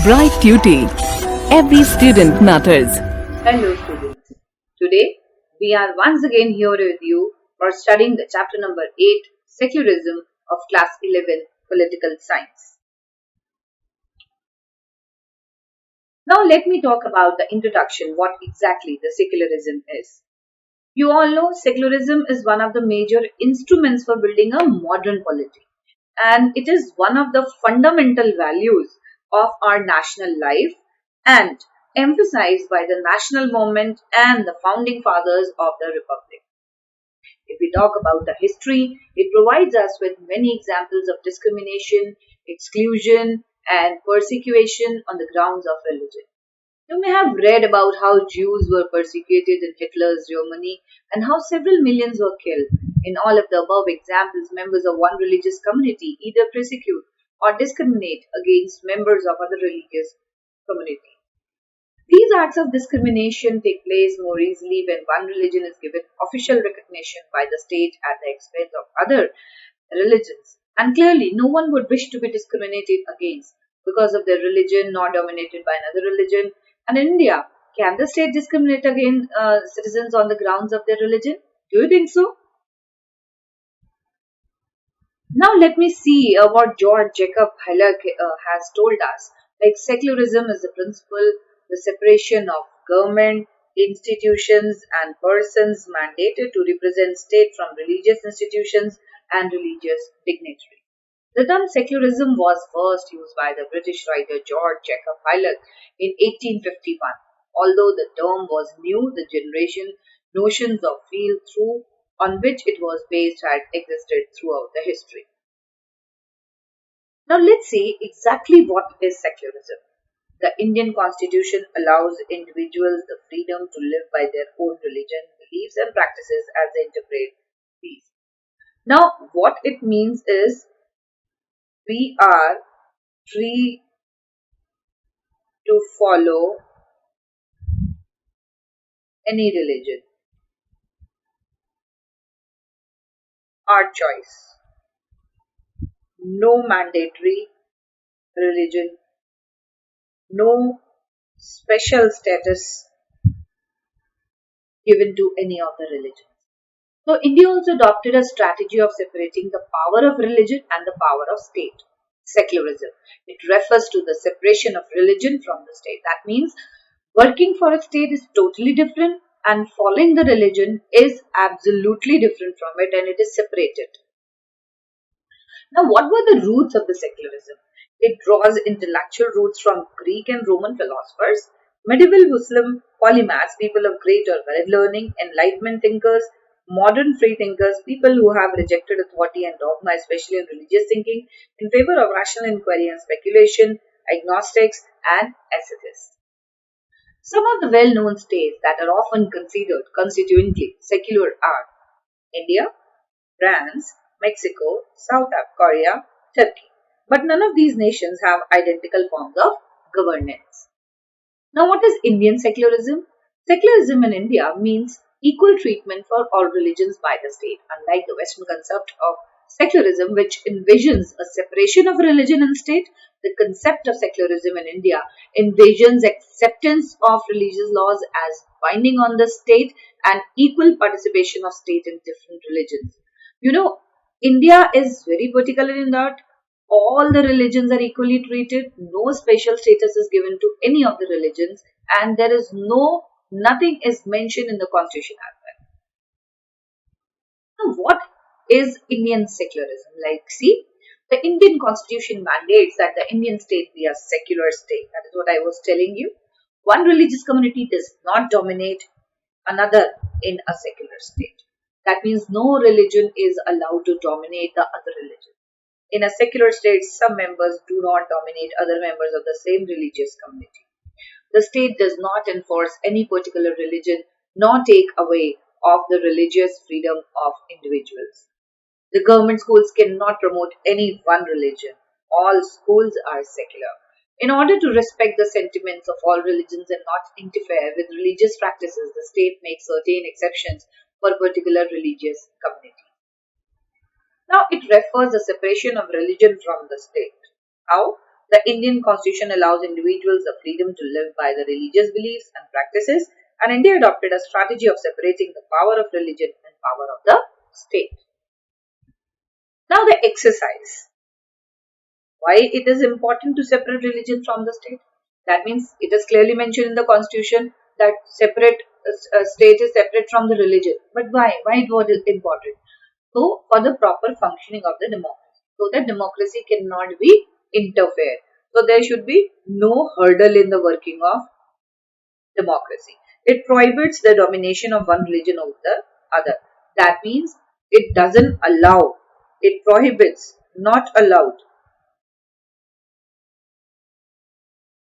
Bright Duty. Every student matters. Hello students. Today we are once again here with you for studying the chapter number 8, Secularism of class 11 Political Science. Now let me talk about the introduction, what exactly the secularism is. You all know secularism is one of the major instruments for building a modern polity, and it is one of the fundamental values of our national life and emphasized by the national movement and the founding fathers of the republic. If we talk about the history, it provides us with many examples of discrimination, exclusion, and persecution on the grounds of religion. You may have read about how Jews were persecuted in Hitler's Germany and how several millions were killed. In all of the above examples, members of one religious community either persecute or discriminate against members of other religious community. These acts of discrimination take place more easily when one religion is given official recognition by the state at the expense of other religions. And clearly, no one would wish to be discriminated against because of their religion nor dominated by another religion. And in India, can the state discriminate against citizens on the grounds of their religion? Do you think so? Now let me see what George Jacob Hynek has told us. Like secularism is the principle, the separation of government, institutions and persons mandated to represent state from religious institutions and religious dignitaries. The term secularism was first used by the British writer George Jacob Hynek in 1851. Although the term was new, the notions of feel through on which it was based had existed throughout the history. Now let's see exactly what is secularism. The Indian Constitution allows individuals the freedom to live by their own religion, beliefs and practices as they interpret these. Now what it means is we are free to follow any religion, our choice. No mandatory religion, no special status given to any of the religions. So India also adopted a strategy of separating the power of religion and the power of state. Secularism. It refers to the separation of religion from the state. That means working for a state is totally different and following the religion is absolutely different from it, and it is separated. Now what were the roots of the secularism? It draws intellectual roots from Greek and Roman philosophers, medieval Muslim polymaths, people of great or varied learning, enlightenment thinkers, modern free thinkers, people who have rejected authority and dogma, especially in religious thinking, in favor of rational inquiry and speculation, agnostics and atheists. Some of the well-known states that are often considered constituently secular are India, France, Mexico, South Korea, Turkey. But none of these nations have identical forms of governance. Now what is Indian secularism? Secularism in India means equal treatment for all religions by the state, unlike the Western concept of secularism, which envisions a separation of religion and state. The concept of secularism in India envisions acceptance of religious laws as binding on the state and equal participation of state in different religions. You know, India is very particular in that all the religions are equally treated, no special status is given to any of the religions, and there is nothing is mentioned in the constitution as well. Now, what is Indian secularism? Like, see, the Indian constitution mandates that the Indian state be a secular state. That is what I was telling you. One religious community does not dominate another in a secular state. That means no religion is allowed to dominate the other religion. In a secular state, some members do not dominate other members of the same religious community. The state does not enforce any particular religion nor take away of the religious freedom of individuals. The government schools cannot promote any one religion. All schools are secular. In order to respect the sentiments of all religions and not interfere with religious practices, the state makes certain exceptions for particular religious community. Now, it refers the separation of religion from the state. How? The Indian constitution allows individuals the freedom to live by the religious beliefs and practices, and India adopted a strategy of separating the power of religion and power of the state. Now the exercise. Why it is important to separate religion from the state? That means it is clearly mentioned in the constitution that separate state is separate from the religion. But why? Why it was important? So for the proper functioning of the democracy, so that democracy cannot be interfered. So there should be no hurdle in the working of democracy. It prohibits the domination of one religion over the other. That means it doesn't allow, it prohibits, not allowed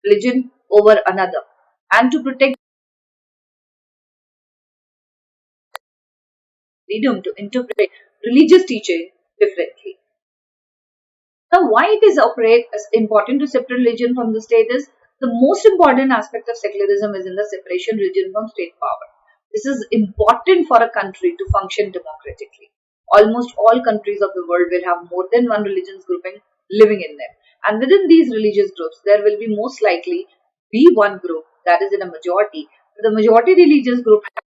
religion over another, and to protect freedom to interpret religious teaching differently. Now, why it is important to separate religion from the state is the most important aspect of secularism is in the separation religion from state power. This is important for a country to function democratically. Almost all countries of the world will have more than one religious grouping living in them. And within these religious groups, there will be most likely be one group that is in a majority. If the majority religious group has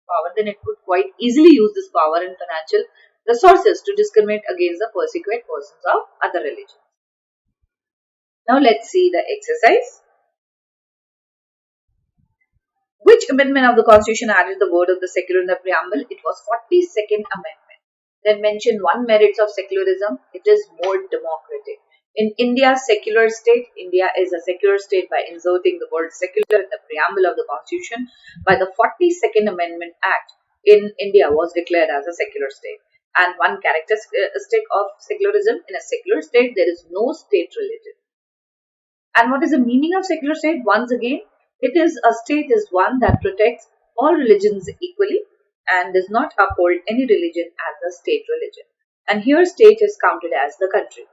power, then it could quite easily use this power and financial resources to discriminate against the persecuted persons of other religions. Now let's see the exercise. Which amendment of the Constitution added the word of the secular in the preamble? It was 42nd Amendment. Then mention one merits of secularism. It is more democratic. In India's secular state, India is a secular state by inserting the word secular in the preamble of the Constitution. By the 42nd Amendment Act, in India was declared as a secular state. And one characteristic of secularism, in a secular state, there is no state religion. And what is the meaning of secular state? Once again, it is a state is one that protects all religions equally and does not uphold any religion as a state religion. And here state is counted as the country.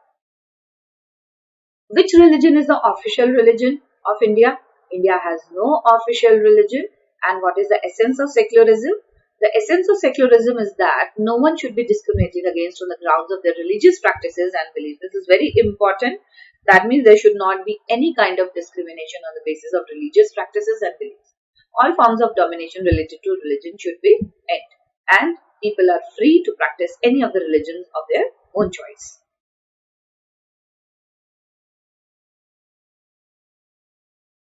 Which religion is the official religion of India? India has no official religion. And what is the essence of secularism? The essence of secularism is that no one should be discriminated against on the grounds of their religious practices and beliefs. This is very important. That means there should not be any kind of discrimination on the basis of religious practices and beliefs. All forms of domination related to religion should be end. And people are free to practice any of the religions of their own choice.